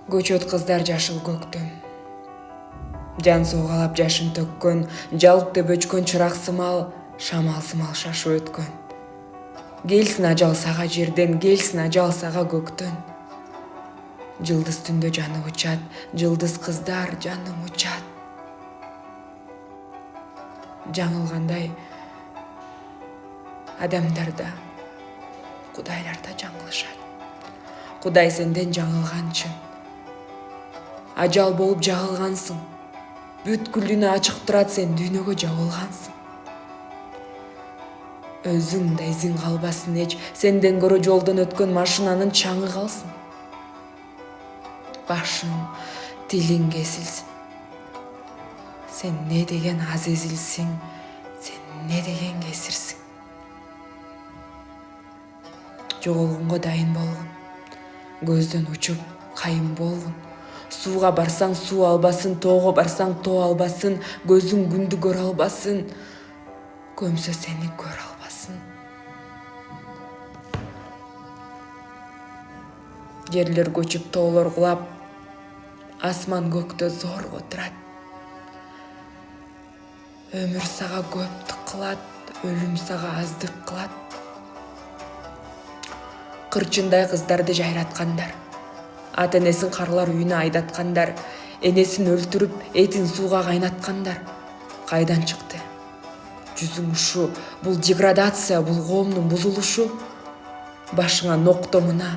Көчөт кыздар жашыл көктөн. Жан суугалап жашын төккөн, жалыптып өчкөн чырак сымал, шамал сымал шашып өткөн. Келсин ажал сага жерден, келсин ажал сага көктөн. Жылдыз түндө жаным учат, жылдыз кыздар жаным учат. Жаңылгандай адамдар да, Кудайлар да жаңылышат. Кудай сенден жаңылган үчүн. Ажал болуп жагылгансың. Бүткүл дүнү ачык турат, сен дүйнөгө жабылгансың. Өзүң да изиң калбасын эч, сенден көрө жолдон өткөн машинанын чаңы калсын. Башың, тилиң кесилсин. Сен не деген азизилсиң, сен не деген кесирсиң. Жоголгонго дайын болгун. Көздөн учуп кайын болгун. Сууга барсаң суу албасын, тоого барсаң тоо албасын, көзүң күндү көрө албасын, көмсө сени көрө албасын. Жерлер көчүп, тоолор кулап, асман көктө зорго турат. Өмүр сага көптүк кылат, өлүм сага аздык кылат. Кырчындай кыздарды жайраткандар, ата-энесин карлар үйүнө айдаткандар, энесин өлтүрүп, этин сууга кайнаткандар. Кайдан чыкты? Жүзүң ушу, бул деградация, бул коомдун бузулушу. Башыңа ноктомуна,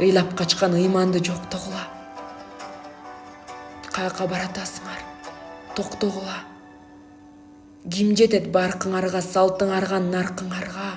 ыйлап качкан ыйманды жоктогула. Каяка баратасыңар? Токтогула. Ким жетет баркыңарга, салтыңарга, наркыңарга?